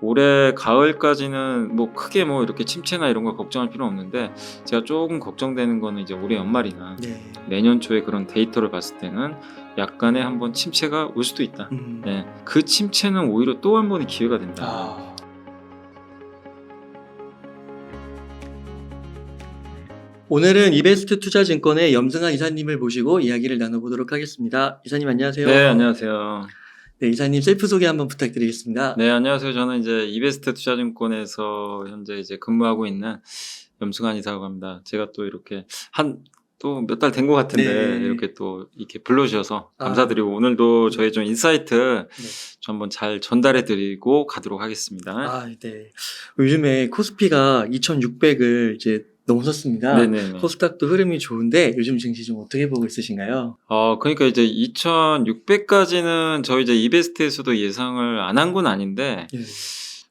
올해 가을까지는 뭐 크게 뭐 이렇게 침체나 이런 걸 걱정할 필요는 없는데 제가 조금 걱정되는 거는 이제 올해 연말이나 네. 내년 초에 그런 데이터를 봤을 때는 약간의 한번 침체가 올 수도 있다. 네. 그 침체는 오히려 또 한 번의 기회가 된다. 아. 오늘은 이베스트 투자증권의 염승환 이사님을 모시고 이야기를 나눠보도록 하겠습니다. 이사님 안녕하세요. 네, 안녕하세요. 네, 이사님 셀프 소개 한번 부탁드리겠습니다. 네, 안녕하세요. 저는 이제 이베스트 투자증권에서 현재 이제 근무하고 있는 염승환 이사라고 합니다. 제가 또 이렇게 또 몇 달 된 것 같은데 네. 이렇게 또 이렇게 불러주셔서 감사드리고 오늘도 저의 좀 인사이트 좀 한번 잘 전달해드리고 가도록 하겠습니다. 아, 네. 요즘에 코스피가 2,600을 이제 넘었습니다. 네네네. 코스닥도 흐름이 좋은데 요즘 증시 좀 어떻게 보고 있으신가요? 그러니까 이제 2,600까지는 저희 이제 이베스트에서도 예상을 안 한 건 아닌데 네.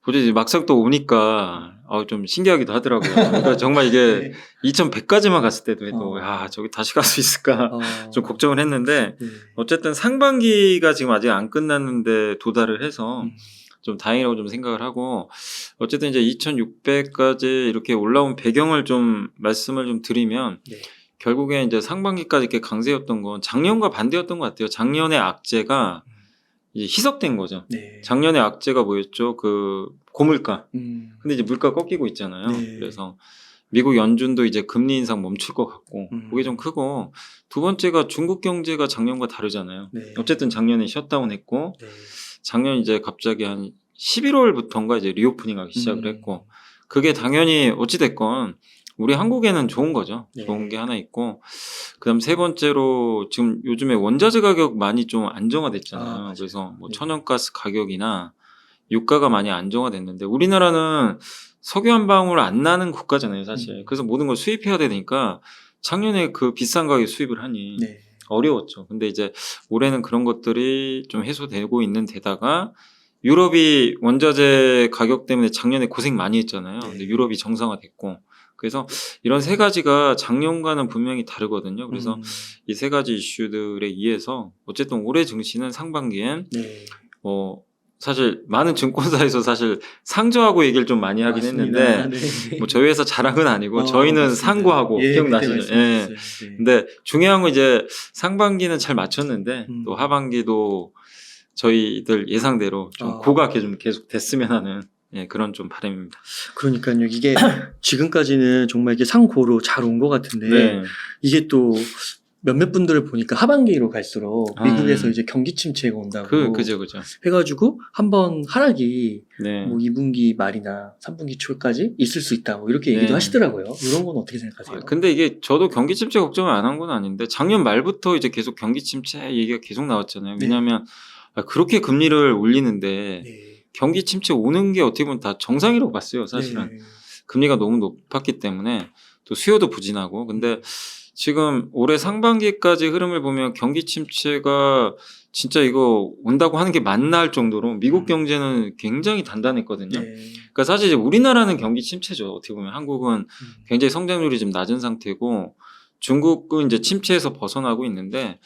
도저히 막상 또 오니까 좀 신기하기도 하더라고요. 그러니까 정말 이게 2,100까지만 갔을 때도 해도 야, 저기 다시 갈 수 있을까 좀 걱정을 했는데 네. 어쨌든 상반기가 지금 아직 안 끝났는데 도달을 해서 좀 다행이라고 좀 생각을 하고 어쨌든 이제 2,600까지 이렇게 올라온 배경을 좀 말씀을 좀 드리면 네. 결국에 이제 상반기까지 이렇게 강세였던 건 작년과 반대였던 것 같아요. 작년의 악재가 이제 희석된 거죠. 네. 작년의 악재가 뭐였죠? 그 고물가. 음. 근데 이제 물가 꺾이고 있잖아요. 네. 그래서 미국 연준도 이제 금리 인상 멈출 것 같고 그게 좀 크고 두 번째가 중국 경제가 작년과 다르잖아요. 네. 어쨌든 작년에 셧다운했고 네. 작년 이제 갑자기 한 11월부터인가 이제 리오프닝하기 시작을 했고 그게 당연히 어찌 됐건 우리 한국에는 좋은 거죠. 네. 좋은 게 하나 있고 그다음 세 번째로 지금 요즘에 원자재 가격 많이 좀 안정화됐잖아요. 그래서 뭐 네. 천연가스 가격이나 유가가 많이 안정화됐는데 우리나라는 석유 한 방울 안 나는 국가잖아요, 사실. 그래서 모든 걸 수입해야 되니까 작년에 그 비싼 가격에 수입을 하니 네. 어려웠죠. 근데 이제 올해는 그런 것들이 좀 해소되고 있는 데다가 유럽이 원자재 가격 때문에 작년에 고생 많이 했잖아요. 네. 근데 유럽이 정상화됐고 그래서 이런 세 가지가 작년과는 분명히 다르거든요. 그래서 이 세 가지 이슈들에 의해서 어쨌든 올해 증시는 상반기엔 네. 사실 많은 증권사에서 사실 상저하고 얘기를 좀 많이 하긴 맞습니다. 했는데 네. 뭐 저희 회사 자랑은 아니고 저희는 맞습니다. 상고하고 예, 기억나시죠? 그때 예. 말씀하셨어요. 네. 근데 중요한 건 이제 상반기는 잘 맞췄는데 또 하반기도 저희들 예상대로 좀 고가 좀 계속 됐으면 하는 그런 좀 바람입니다. 그러니까요. 이게 지금까지는 정말 이게 상고로 잘 온 것 같은데 네. 이게 또 몇몇 분들을 보니까 하반기로 갈수록 미국에서 이제 경기 침체가 온다고 그죠. 해가지고 한번 하락이 네. 뭐 2분기 말이나 3분기 초까지 있을 수 있다 뭐 이렇게 얘기도 네. 하시더라고요. 이런 건 어떻게 생각하세요? 근데 이게 저도 경기 침체 걱정을 안 한 건 아닌데 작년 말부터 이제 계속 경기 침체 얘기가 계속 나왔잖아요. 왜냐하면 그렇게 금리를 올리는데 네. 경기 침체 오는 게 어떻게 보면 다 정상이라고 봤어요. 사실은 네. 금리가 너무 높았기 때문에 또 수요도 부진하고 근데 지금 올해 상반기까지 흐름을 보면 경기 침체가 진짜 이거 온다고 하는 게 맞나 할 정도로 미국 경제는 굉장히 단단했거든요. 네. 그러니까 사실 이제 우리나라는 경기 침체죠. 어떻게 보면 한국은 굉장히 성장률이 좀 낮은 상태고 중국은 이제 침체에서 벗어나고 있는데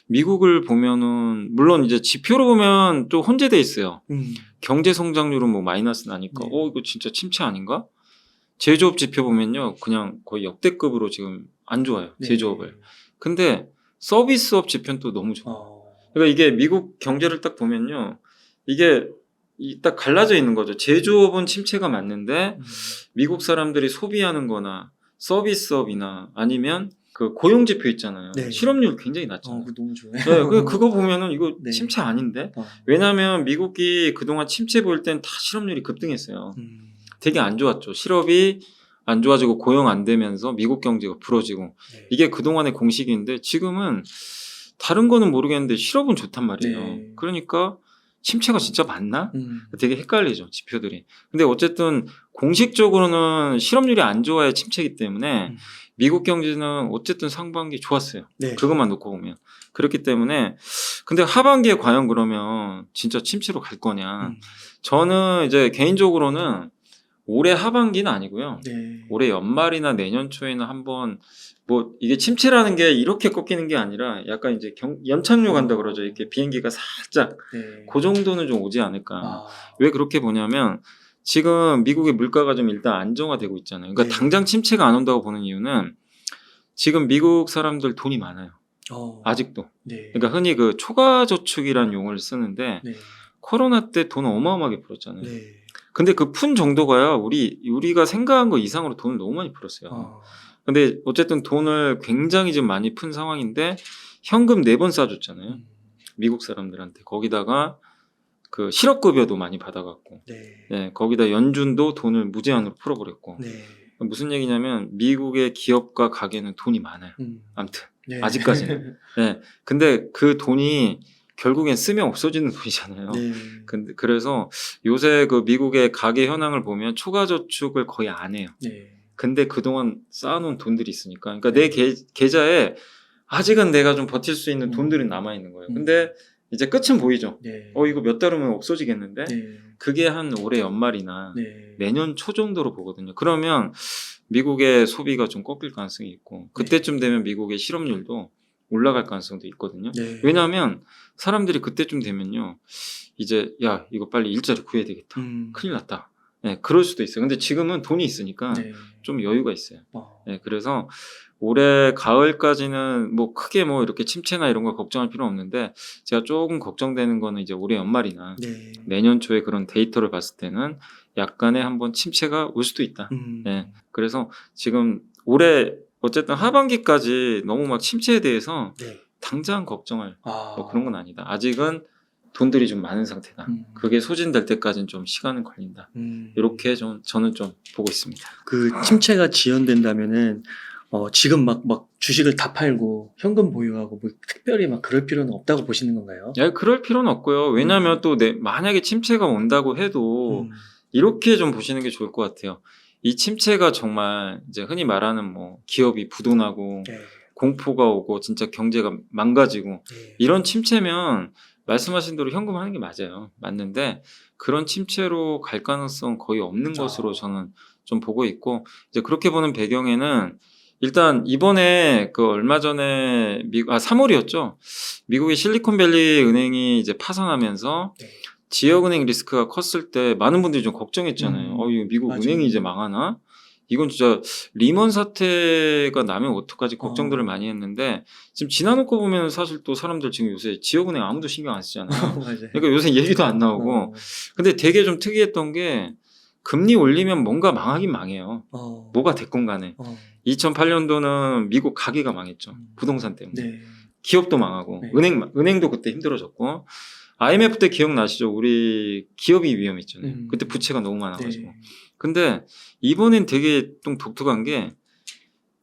미국을 보면은 물론 이제 지표로 보면 또 혼재돼 있어요. 경제 성장률은 뭐 마이너스 나니까 이거 진짜 침체 아닌가? 제조업 지표 보면요 그냥 거의 역대급으로 지금 안 좋아요. 제조업을. 근데 서비스업 지표는 또 너무 좋아요. 그러니까 이게 미국 경제를 딱 보면요 이게 딱 갈라져 있는 거죠. 제조업은 침체가 맞는데 미국 사람들이 소비하는 거나 서비스업이나 아니면 그 고용 지표 있잖아요. 네. 실업률 굉장히 낮잖아요. 너무 좋아요. 네, 그거 보면은 이거 네. 침체 아닌데? 왜냐하면 미국이 그동안 침체 보일 땐 다 실업률이 급등했어요. 되게 안 좋았죠. 실업이 안 좋아지고 고용 안 되면서 미국 경제가 부러지고 이게 그동안의 공식인데 지금은 다른 거는 모르겠는데 실업은 좋단 말이에요. 네. 그러니까 침체가 진짜 맞나? 되게 헷갈리죠, 지표들이. 근데 어쨌든 공식적으로는 실업률이 안 좋아야 침체이기 때문에 미국 경제는 어쨌든 상반기 좋았어요. 네. 그것만 놓고 보면. 그렇기 때문에 근데 하반기에 과연 그러면 진짜 침체로 갈 거냐? 저는 이제 개인적으로는 올해 하반기는 아니고요. 네. 올해 연말이나 내년 초에는 한번 뭐 이게 침체라는 게 이렇게 꺾이는 게 아니라 약간 이제 연착륙 한다 그러죠. 이렇게 비행기가 살짝 네. 그 정도는 좀 오지 않을까. 아. 왜 그렇게 보냐면 지금 미국의 물가가 좀 일단 안정화되고 있잖아요. 그러니까 네. 당장 침체가 안 온다고 보는 이유는 지금 미국 사람들 돈이 많아요. 아직도. 네. 그러니까 흔히 그 초과 저축이라는 용어를 쓰는데 네. 코로나 때 돈 어마어마하게 풀었잖아요. 네. 근데 그 푼 정도가요. 우리가 생각한 거 이상으로 돈을 너무 많이 풀었어요. 근데 어쨌든 돈을 굉장히 좀 많이 푼 상황인데 현금 4번 쏴줬잖아요. 미국 사람들한테. 거기다가 그 실업급여도 많이 받아갖고, 네. 네, 거기다 연준도 돈을 무제한으로 풀어버렸고. 네. 무슨 얘기냐면 미국의 기업과 가게는 돈이 많아요. 아무튼 네. 아직까지는. 네. 근데 그 돈이 결국엔 쓰면 없어지는 돈이잖아요. 네. 그래서 요새 그 미국의 가계 현황을 보면 초과 저축을 거의 안 해요. 네. 근데 그동안 쌓아놓은 돈들이 있으니까. 그러니까 네. 내 계좌에 아직은 내가 좀 버틸 수 있는 돈들이 남아있는 거예요. 근데 이제 끝은 보이죠. 네. 이거 몇 달 후면 없어지겠는데? 네. 그게 한 올해 연말이나 네. 내년 초 정도로 보거든요. 그러면 미국의 소비가 좀 꺾일 가능성이 있고 그때쯤 되면 미국의 실업률도 올라갈 가능성도 있거든요. 네. 왜냐하면 사람들이 그때쯤 되면요. 이제 야 이거 빨리 일자리 구해야 되겠다. 큰일 났다. 네, 그럴 수도 있어요. 근데 지금은 돈이 있으니까 네. 좀 여유가 있어요. 네, 그래서 올해 가을까지는 뭐 크게 뭐 이렇게 침체나 이런 거 걱정할 필요 없는데 제가 조금 걱정되는 거는 이제 올해 연말이나 네. 내년 초에 그런 데이터를 봤을 때는 약간의 한번 침체가 올 수도 있다. 네, 그래서 지금 올해 어쨌든 하반기까지 너무 막 침체에 대해서 네. 당장 걱정할 뭐 그런 건 아니다. 아직은 돈들이 좀 많은 상태다. 그게 소진될 때까지는 좀 시간은 걸린다. 이렇게 저는 좀 보고 있습니다. 그 침체가 지연된다면은 지금 막 주식을 다 팔고 현금 보유하고 뭐 특별히 막 그럴 필요는 없다고 보시는 건가요? 야, 그럴 필요는 없고요. 왜냐하면 또 만약에 침체가 온다고 해도 이렇게 좀 보시는 게 좋을 것 같아요. 이 침체가 정말 이제 흔히 말하는 뭐 기업이 부도나고 네. 공포가 오고 진짜 경제가 망가지고 네. 이런 침체면 말씀하신 대로 현금 하는 게 맞아요. 맞는데 그런 침체로 갈 가능성 거의 없는 것으로 저는 좀 보고 있고 이제 그렇게 보는 배경에는 일단 이번에 그 얼마 전에 3월이었죠. 미국의 실리콘밸리 은행이 이제 파산하면서 네. 지역은행 리스크가 컸을 때 많은 분들이 좀 걱정했잖아요. 이거 미국 맞아요. 은행이 이제 망하나? 이건 진짜 리먼 사태가 나면 어떡하지 걱정들을 많이 했는데 지금 지나놓고 보면 사실 또 사람들 지금 요새 지역은행 아무도 신경 안 쓰잖아요. 맞아요. 그러니까 요새 얘기도 안 나오고 근데 되게 좀 특이했던 게 금리 올리면 뭔가 망하긴 망해요. 뭐가 됐건 간에 2008년도는 미국 가계가 망했죠. 부동산 때문에. 네. 기업도 망하고 네. 은행도 그때 힘들어졌고 IMF 때 기억나시죠? 우리 기업이 위험했잖아요. 그때 부채가 너무 많아가지고. 네. 근데 이번엔 되게 좀 독특한 게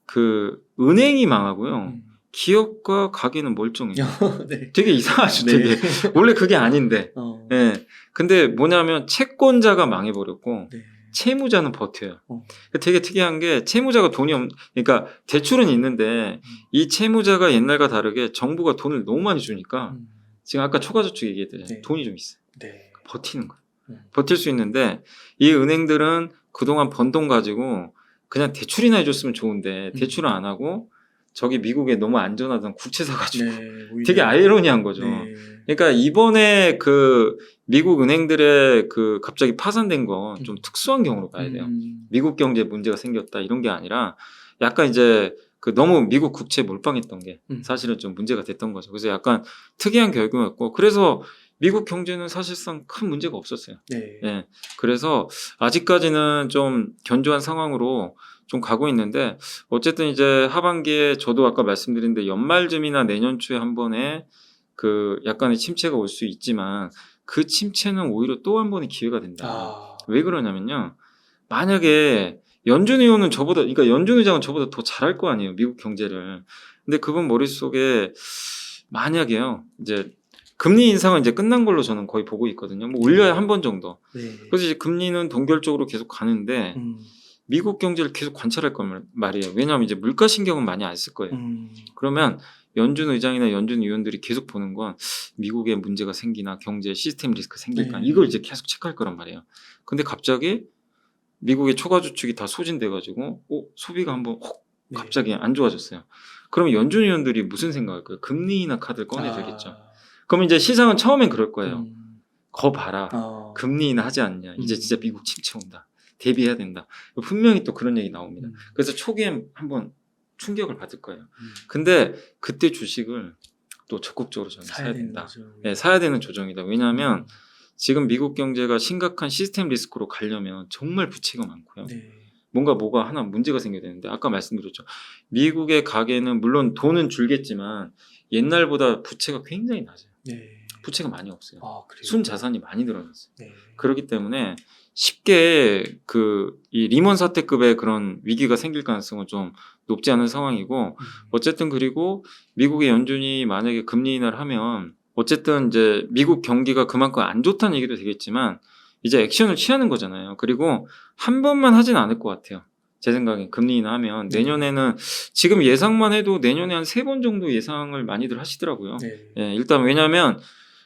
그 은행이 망하고요. 기업과 가게는 멀쩡해요. 네. 되게 이상하죠. 네. 되게 원래 그게 아닌데. 네. 근데 뭐냐면 채권자가 망해버렸고 네. 채무자는 버텨요. 되게 특이한 게 채무자가 그러니까 대출은 있는데 이 채무자가 옛날과 다르게 정부가 돈을 너무 많이 주니까 지금 아까 초과저축 얘기했듯이 네. 돈이 좀 있어요. 네. 버티는 거예요. 버틸 수 있는데 이 은행들은 그동안 번 돈 가지고 그냥 대출이나 해줬으면 좋은데 대출을 안 하고 저기 미국에 너무 안전하던 국채 사가지고 네. 되게 아이러니한 거죠. 네. 그러니까 이번에 그 미국 은행들의 그 갑자기 파산된 건 좀 특수한 경우로 봐야 돼요. 미국 경제에 문제가 생겼다 이런 게 아니라 약간 이제 그 너무 미국 국채에 몰빵했던 게 사실은 좀 문제가 됐던 거죠. 그래서 약간 특이한 결과였고 그래서 미국 경제는 사실상 큰 문제가 없었어요. 네. 예. 그래서 아직까지는 좀 견조한 상황으로 좀 가고 있는데 어쨌든 이제 하반기에 저도 아까 말씀드린 데 연말쯤이나 내년 초에 한 번에 그 약간의 침체가 올 수 있지만 그 침체는 오히려 또 한 번의 기회가 된다. 왜 그러냐면요. 만약에 연준 의원은 그러니까 연준 의장은 저보다 더 잘할 거 아니에요. 미국 경제를. 근데 그분 머릿속에 만약에요. 이제 금리 인상은 이제 끝난 걸로 저는 거의 보고 있거든요. 뭐 올려야 한 번 정도. 네. 그래서 이제 금리는 동결적으로 계속 가는데 미국 경제를 계속 관찰할 거란 말이에요. 왜냐하면 이제 물가 신경은 많이 안 쓸 거예요. 그러면 연준 의장이나 연준 위원들이 계속 보는 건 미국에 문제가 생기나 경제 시스템 리스크 생길까 네. 이걸 이제 계속 체크할 거란 말이에요. 근데 갑자기 미국의 초과 주축이 다 소진돼가지고 소비가 한번 혹 네. 갑자기 안 좋아졌어요. 그러면 연준 위원들이 무슨 생각할까요? 금리 인하 카드를 꺼내들겠죠. 그럼 이제 시장은 처음엔 그럴 거예요. 거 봐라. 금리 인하 하지 않냐. 이제 진짜 미국 침체 온다. 대비해야 된다. 분명히 또 그런 얘기 나옵니다. 그래서 초기엔 한번 충격을 받을 거예요. 근데 그때 주식을 또 적극적으로 저는 사야 된다. 네, 사야 되는 조정이다. 왜냐하면 지금 미국 경제가 심각한 시스템 리스크로 가려면 정말 부채가 많고요. 네. 뭐가 하나 문제가 생겨야 되는데 아까 말씀드렸죠. 미국의 가계는 물론 돈은 줄겠지만 옛날보다 부채가 굉장히 낮아요. 네. 부채가 많이 없어요. 그래요? 순 자산이 많이 늘어났어요. 네. 그렇기 때문에 쉽게 이 리먼 사태급의 그런 위기가 생길 가능성은 좀 높지 않은 상황이고 어쨌든 그리고 미국의 연준이 만약에 금리 인하를 하면 어쨌든 이제 미국 경기가 그만큼 안 좋다는 얘기도 되겠지만 이제 액션을 취하는 거잖아요. 그리고 한 번만 하진 않을 것 같아요. 제 생각엔 금리 인하하면 내년에는 지금 예상만 해도 내년에 한 3번 정도 예상을 많이들 하시더라고요. 네. 예, 일단 왜냐하면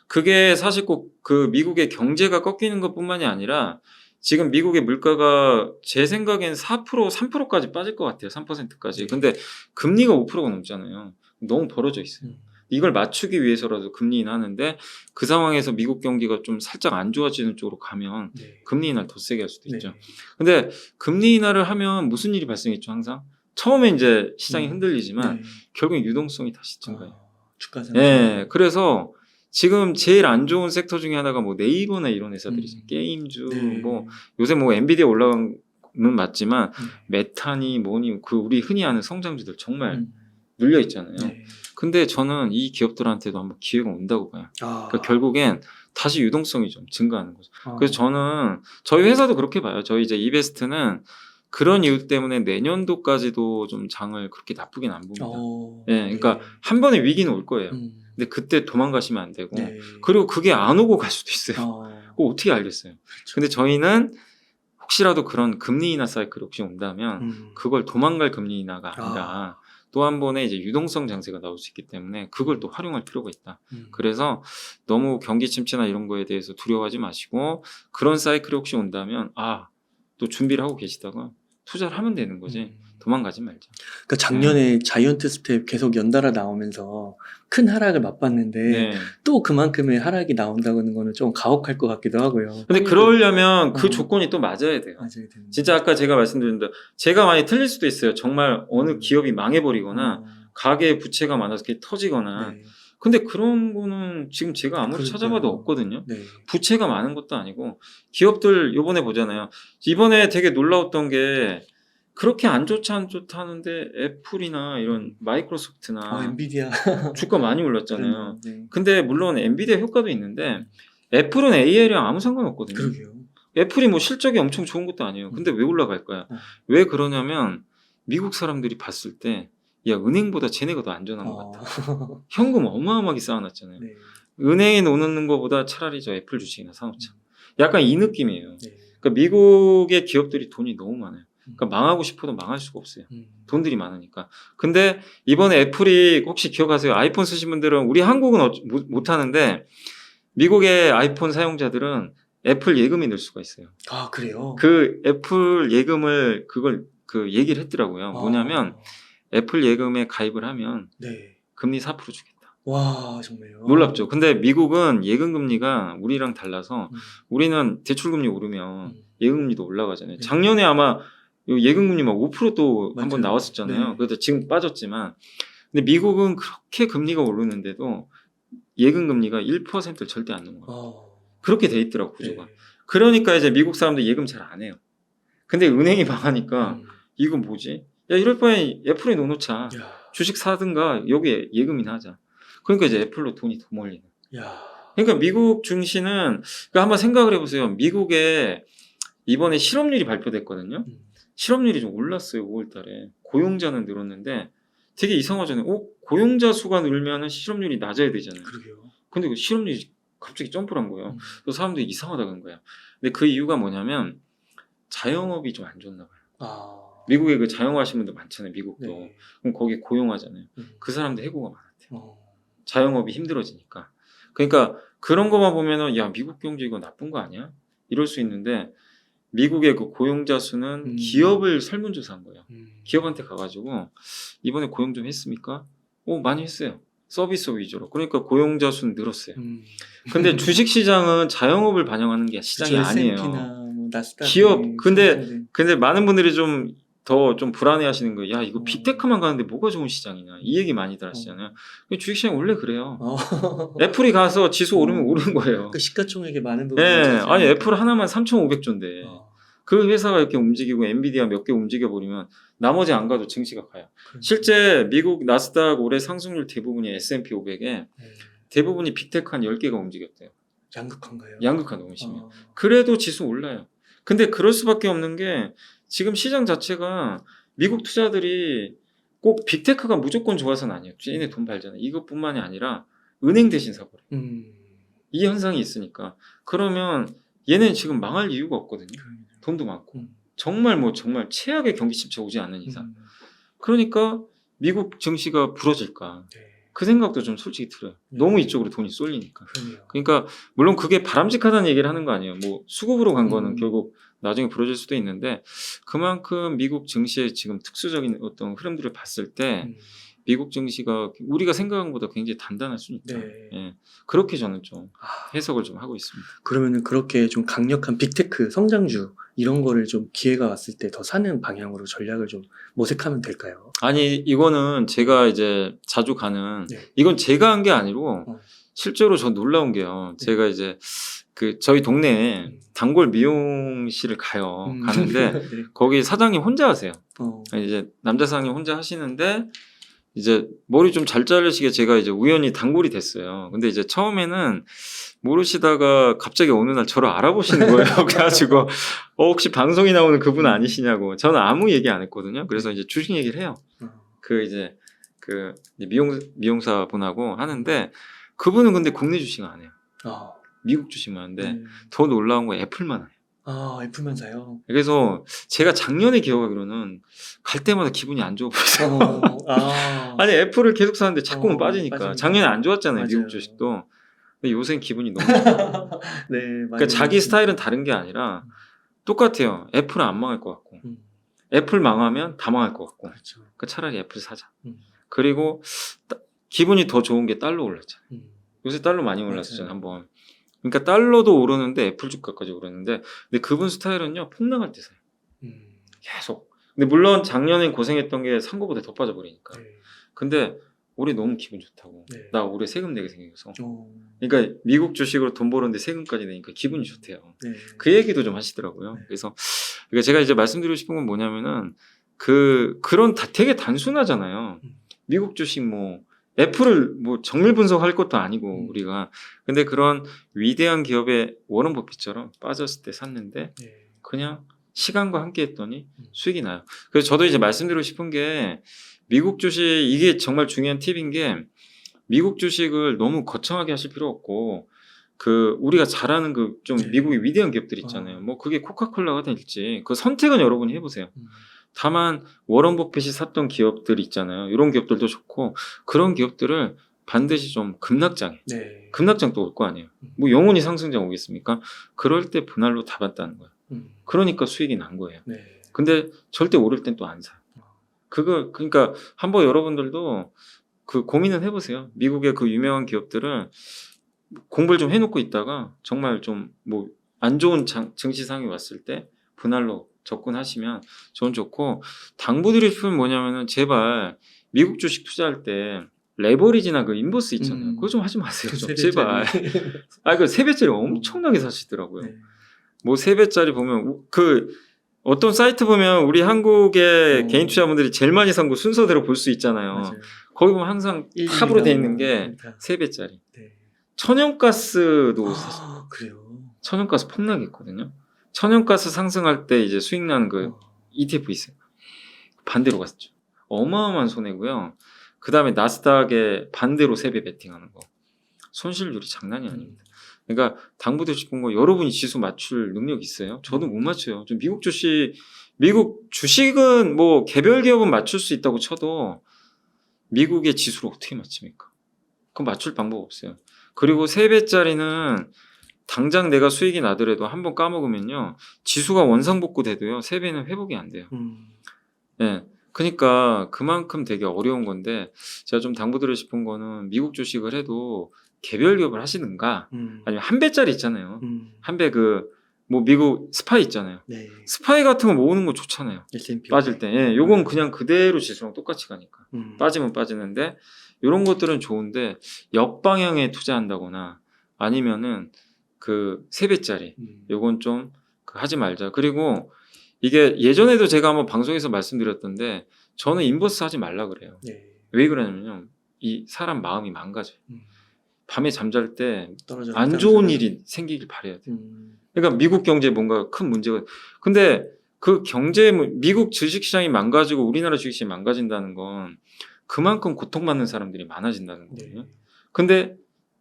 그게 사실 꼭 그 미국의 경제가 꺾이는 것뿐만이 아니라 지금 미국의 물가가 제 생각엔 4%, 3%까지 빠질 것 같아요. 3%까지. 근데 금리가 5%가 넘잖아요. 너무 벌어져 있어요. 이걸 맞추기 위해서라도 금리 인하하는데 그 상황에서 미국 경기가 좀 살짝 안 좋아지는 쪽으로 가면 금리 인하를 더 세게 할 수도 있죠. 근데 금리 인하를 하면 무슨 일이 발생했죠, 항상? 처음에 이제 시장이 흔들리지만 결국 유동성이 다시 증가해요. 주가 상승. 네, 그래서 지금 제일 안 좋은 섹터 중에 하나가 뭐 네이버나 이런 회사들이죠. 게임주, 뭐 요새 뭐 엔비디아 올라간 는 맞지만 메타니 뭐니 우리 흔히 아는 성장주들 정말 눌려 있잖아요. 근데 저는 이 기업들한테도 한번 기회가 온다고 봐요. 그러니까 결국엔 다시 유동성이 좀 증가하는 거죠. 그래서 저는 저희 회사도 그렇게 봐요. 저희 이제 이베스트는 그런 이유 때문에 내년도까지도 좀 장을 그렇게 나쁘긴 안 봅니다. 그러니까 한 번에 위기는 올 거예요. 근데 그때 도망가시면 안 되고 그리고 그게 안 오고 갈 수도 있어요. 그거 어떻게 알겠어요. 근데 저희는 혹시라도 그런 금리 인하 사이클이 혹시 온다면 그걸 도망갈 금리 인하가 아니라 또 한 번에 이제 유동성 장세가 나올 수 있기 때문에 그걸 또 활용할 필요가 있다. 그래서 너무 경기 침체나 이런 거에 대해서 두려워하지 마시고 그런 사이클이 혹시 온다면 또 준비를 하고 계시다가 투자를 하면 되는 거지. 도망가지 말자. 그러니까 작년에 자이언트 스텝 계속 연달아 나오면서 큰 하락을 맛봤는데 또 그만큼의 하락이 나온다는 거는 좀 가혹할 것 같기도 하고요. 근데 그러려면 그 조건이 또 맞아야 돼요. 진짜 아까 제가 말씀드렸는데 제가 많이 틀릴 수도 있어요. 정말 어느 기업이 망해버리거나 가계에 부채가 많아서 그게 터지거나 근데 그런 거는 지금 제가 아무리 찾아봐도 없거든요. 부채가 많은 것도 아니고 기업들 요번에 보잖아요. 이번에 되게 놀라웠던 게 그렇게 안 좋다는데 애플이나 이런 마이크로소프트나 엔비디아 주가 많이 올랐잖아요. 근데 물론 엔비디아 효과도 있는데 애플은 AI랑 아무 상관없거든요. 그러게요. 애플이 뭐 실적이 엄청 좋은 것도 아니에요. 근데 왜 올라갈까요? 왜 그러냐면 미국 사람들이 봤을 때 야, 은행보다 쟤네가 더 안전한 것 같다. 현금 어마어마하게 쌓아놨잖아요. 은행에 놓는 것보다 차라리 저 애플 주식이나 사놓자. 약간 이 느낌이에요. 그러니까 미국의 기업들이 돈이 너무 많아요. 그러니까 망하고 싶어도 망할 수가 없어요. 돈들이 많으니까. 근데 이번에 애플이 혹시 기억하세요? 아이폰 쓰신 분들은 우리 한국은 못 하는데 미국의 아이폰 사용자들은 애플 예금이 늘 수가 있어요. 그래요? 그 애플 예금을 얘기를 했더라고요. 뭐냐면 애플 예금에 가입을 하면 금리 4% 주겠다. 와, 정말요? 놀랍죠. 근데 미국은 예금 금리가 우리랑 달라서 우리는 대출 금리 오르면 예금 금리도 올라가잖아요. 작년에 아마 예금 금리 막 5%도 한번 나왔었잖아요. 그래도 지금 빠졌지만 근데 미국은 그렇게 금리가 오르는데도 예금 금리가 1%를 절대 안 넘어요. 그렇게 돼 있더라고 구조가. 그러니까 이제 미국 사람들 예금 잘 안 해요. 근데 은행이 망하니까 이거 뭐지? 야, 이럴 바에 애플에 넣어놓자. 주식 사든가 여기에 예금이나 하자. 그러니까 이제 애플로 돈이 더 몰리는. 그러니까 미국 증시는 그러니까 한번 생각을 해보세요. 미국에 이번에 실업률이 발표됐거든요. 실업률이 좀 올랐어요. 5월달에 고용자는 늘었는데 되게 이상하잖아요. 고용자 수가 늘면은 실업률이 낮아야 되잖아요. 근데 그 실업률이 갑자기 점프를 한 거예요. 그래서 사람들이 이상하다 그런 거예요. 근데 그 이유가 뭐냐면 자영업이 좀 안 좋나 봐요. 미국에 그 자영업하시는 분들 많잖아요. 미국도. 그럼 거기 고용하잖아요. 그 사람들 해고가 많았대요. 자영업이 힘들어지니까. 그러니까 그런 것만 보면은 야, 미국 경제 이거 나쁜 거 아니야? 이럴 수 있는데 미국의 그 고용자 수는 기업을 설문조사한 거예요. 기업한테 가가지고 이번에 고용 좀 했습니까? 많이 했어요. 서비스 위주로. 그러니까 고용자 수는 늘었어요. 근데 주식시장은 자영업을 반영하는 게 시장이 아니에요. S&P나 뭐 나스닥 기업. 근데 많은 분들이 좀 불안해하시는 거예요. 야, 이거 빅테크만 가는데 뭐가 좋은 시장이냐. 이 얘기 많이들 하시잖아요. 주식시장 원래 그래요. 애플이 가서 지수 오르면 오르는 거예요. 그 시가총액이 많은 부분이 네, 아니 애플 하나만 3,500조인데 그 회사가 이렇게 움직이고 엔비디아 몇 개 움직여버리면 나머지 안 가도 증시가 가요. 실제 미국 나스닥 올해 상승률 대부분이 S&P 500에 대부분이 빅테크 한 10개가 움직였대요. 양극화인가요? 양극화 너무 심해요. 그래도 지수 올라요. 근데 그럴 수밖에 없는 게 지금 시장 자체가 미국 투자들이 꼭 빅테크가 무조건 좋아서는 아니에요. 얘네 돈 벌잖아요. 이것뿐만이 아니라 은행 대신 사버려요. 이 현상이 있으니까. 그러면 얘는 지금 망할 이유가 없거든요. 돈도 많고. 정말 최악의 경기 침체 오지 않는 이상. 그러니까 미국 증시가 부러질까. 그 생각도 좀 솔직히 들어요. 너무 이쪽으로 돈이 쏠리니까. 그러니까 물론 그게 바람직하다는 얘기를 하는 거 아니에요. 뭐 수급으로 간 거는 결국 나중에 부러질 수도 있는데 그만큼 미국 증시의 지금 특수적인 어떤 흐름들을 봤을 때 미국 증시가 우리가 생각한 것보다 굉장히 단단할 수 있다. 예. 그렇게 저는 좀 해석을 좀 하고 있습니다. 그러면은 그렇게 좀 강력한 빅테크 성장주 이런 거를 좀 기회가 왔을 때 더 사는 방향으로 전략을 좀 모색하면 될까요? 아니 이거는 제가 이제 자주 가는 이건 제가 한 게 아니고 실제로 저 놀라운 게요. 제가 이제 그 저희 동네에 단골 미용실을 가는데 거기 사장님 혼자 하세요. 이제 남자 사장님 혼자 하시는데 이제 머리 좀 잘 자르시게 제가 이제 우연히 단골이 됐어요. 근데 이제 처음에는 모르시다가 갑자기 어느 날 저를 알아보시는 거예요. 그래가지고 혹시 방송에 나오는 그분 아니시냐고. 저는 아무 얘기 안 했거든요. 그래서 이제 주식 얘기를 해요. 그 미용사 분하고 하는데 그분은 근데 국내 주식 안 해요. 미국 주식만 하는데 더 놀라운 건 애플만 해요. 애플만 사요? 그래서 제가 작년에 기억하기로는 갈 때마다 기분이 안 좋아 보였어요. 아니 애플을 계속 사는데 자꾸만 빠지니까. 작년에 안 좋았잖아요. 맞아요. 미국 주식도. 근데 요새는 기분이 너무 좋아요. 그러니까 자기 스타일은 다른 게 아니라 똑같아요. 애플은 안 망할 것 같고 애플 망하면 다 망할 것 같고 그러니까 차라리 애플 사자. 그리고 기분이 더 좋은 게 달러 올랐잖아요. 요새 달러 많이 올랐었잖아요. 한번. 그러니까 달러도 오르는데 애플 주가까지 오르는데 근데 그분 스타일은요 폭락할 때 사요. 계속. 근데 물론 작년에 고생했던 게 산 거보다 더 빠져버리니까. 근데 올해 너무 기분 좋다고. 나 올해 세금 내게 생겨서. 그러니까 미국 주식으로 돈 버는데 세금까지 내니까 기분이 좋대요. 그 얘기도 좀 하시더라고요. 그래서 그러니까 제가 이제 말씀드리고 싶은 건 뭐냐면은 그런 되게 단순하잖아요. 미국 주식 애플을 정밀 분석할 것도 아니고 우리가 근데 그런 위대한 기업의 워런 버핏처럼 빠졌을 때 샀는데 그냥 시간과 함께 했더니 수익이 나요. 그래서 저도 이제 말씀드리고 싶은 게 미국 주식 이게 정말 중요한 팁인 게 미국 주식을 너무 거창하게 하실 필요 없고 우리가 잘 아는 좀 미국의 위대한 기업들 있잖아요. 그게 코카콜라가 될지 그 선택은 여러분이 해보세요. 다만 워런 버핏이 샀던 기업들 있잖아요. 이런 기업들도 좋고 그런 기업들을 반드시 좀 급락장에 급락장 또 올 거 아니에요. 영원히 상승장 오겠습니까? 그럴 때 분할로 다 봤다는 거예요. 그러니까 수익이 난 거예요. 근데 절대 오를 땐 또 안 사요. 그러니까 한번 여러분들도 고민을 해보세요. 미국의 그 유명한 기업들을 공부를 좀 해놓고 있다가 정말 좀 안 좋은 증시 상황이 왔을 때 분할로 접근하시면 저는 좋고 당부드리고 싶은 뭐냐면은 제발 미국 주식 투자할 때 레버리지나 그 인버스 있잖아요. 그거 좀 하지 마세요. 좀 제발. 그 3배짜리 엄청나게 사시더라고요. 3배짜리 보면 어떤 사이트 보면 우리 한국의 개인 투자분들이 제일 많이 산 거 순서대로 볼 수 있잖아요. 맞아요. 거기 보면 항상 탑으로 돼 있는 게 3배짜리. 천연가스도 샀어요. 그래요. 천연가스 폭락했거든요. 천연가스 상승할 때 이제 수익 나는 그 ETF 있어요. 반대로 갔죠. 어마어마한 손해고요. 그 다음에 나스닥에 반대로 3배 베팅하는 거. 손실률이 장난이 아닙니다. 그러니까 당부드리고 싶은 거 여러분이 지수 맞출 능력 있어요? 저도 못 맞춰요. 좀 미국 주식은 개별 기업은 맞출 수 있다고 쳐도 미국의 지수를 어떻게 맞춥니까? 그건 맞출 방법 없어요. 그리고 3배짜리는 당장 내가 수익이 나더라도 한번 까먹으면요. 지수가 원상복구 돼도요. 3배는 회복이 안 돼요. 예. 그러니까 그만큼 되게 어려운 건데 제가 좀 당부드리고 싶은 거는 미국 주식을 해도 개별 기업을 하시든가 아니면 한 배짜리 있잖아요. 한 배 뭐 미국 스파이 있잖아요. 네. 스파이 같은 거 모으는 거 좋잖아요. S&P 빠질 때. 예, 요건 그냥 그대로 지수랑 똑같이 가니까. 빠지면 빠지는데 이런 것들은 좋은데 역방향에 투자한다거나 아니면은 그 3배짜리 요건 좀 하지 말자. 그리고 이게 예전에도 제가 한번 방송에서 말씀드렸던데 저는 인버스 하지 말라 그래요. 네. 왜 그러냐면요. 이 사람 마음이 망가져요. 밤에 잠잘 때 떨어져 안 좋은 일이 생기길 바라야 돼요. 그러니까 미국 경제에 뭔가 큰 문제가 근데 그 미국 주식시장이 망가지고 우리나라 주식시장이 망가진다는 건 그만큼 고통받는 사람들이 많아진다는 거거든요. 네. 근데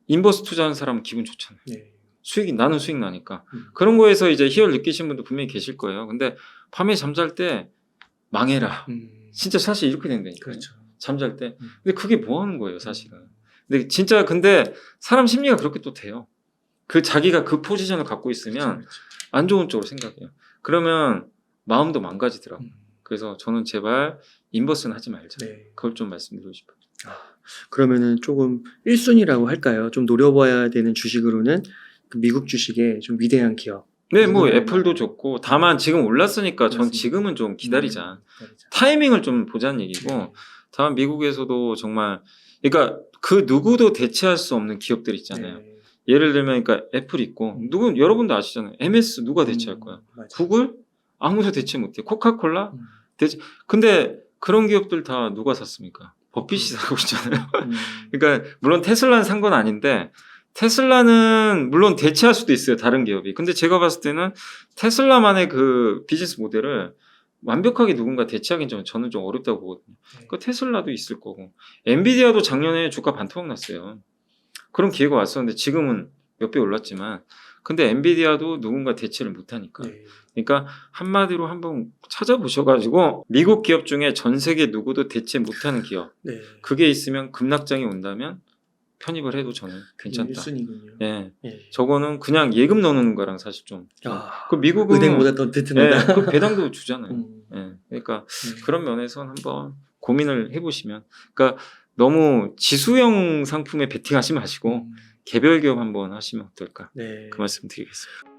인버스 투자하는 사람은 기분 좋잖아요. 네. 나는 수익 나니까. 그런 거에서 이제 희열 느끼신 분도 분명히 계실 거예요. 근데 밤에 잠잘 때 망해라. 진짜 사실 이렇게 된다니까요. 그렇죠. 잠잘 때. 근데 그게 뭐 하는 거예요, 사실은. 근데 진짜 사람 심리가 그렇게 또 돼요. 자기가 그 포지션을 갖고 있으면 그렇죠. 안 좋은 쪽으로 생각해요. 그러면 마음도 망가지더라고요. 그래서 저는 제발 인버스는 하지 말자. 네. 그걸 좀 말씀드리고 싶어요. 그러면은 조금 1순위라고 할까요? 좀 노려봐야 되는 주식으로는 그 미국 주식의 좀 위대한 기업. 네, 뭐 누구나 애플도 많아요. 좋고 다만 지금 올랐으니까 전 맞습니다. 지금은 좀 기다리자. 기다리자. 타이밍을 좀 보자는 얘기고 네. 다만 미국에서도 정말 그러니까 그 누구도 대체할 수 없는 기업들 있잖아요. 네. 예를 들면 그러니까 애플 있고 여러분도 아시잖아요. MS 누가 대체할 거야? 맞아요. 구글 아무도 대체 못해. 코카콜라 음. 근데 그런 기업들 다 누가 샀습니까? 버핏이 사고 있잖아요. 음. 그러니까 물론 테슬라는 산 건 아닌데 테슬라는 물론 대체할 수도 있어요. 다른 기업이. 근데 제가 봤을 때는 테슬라만의 그 비즈니스 모델을 완벽하게 누군가 대체하기는 저는 좀 어렵다고 보거든요. 네. 그 테슬라도 있을 거고 엔비디아도 작년에 주가 반토막 났어요. 그런 기회가 왔었는데 지금은 몇 배 올랐지만 근데 엔비디아도 누군가 대체를 못하니까 네. 그러니까 한마디로 한번 찾아보셔가지고 미국 기업 중에 전 세계 누구도 대체 못하는 기업 네. 그게 있으면 급락장이 온다면 편입을 해도 저는 괜찮다. 1순위군요. 예, 예. 저거는 그냥 예금 넣는 거랑 사실 좀. 그 미국은 은행보다 더 튼튼하다. 예, 그 배당도 주잖아요. 음. 예, 그러니까 그런 면에서는 한번 고민을 해보시면, 그러니까 너무 지수형 상품에 베팅하지 마시고 개별 기업 한번 하시면 어떨까? 네. 그 말씀 드리겠습니다.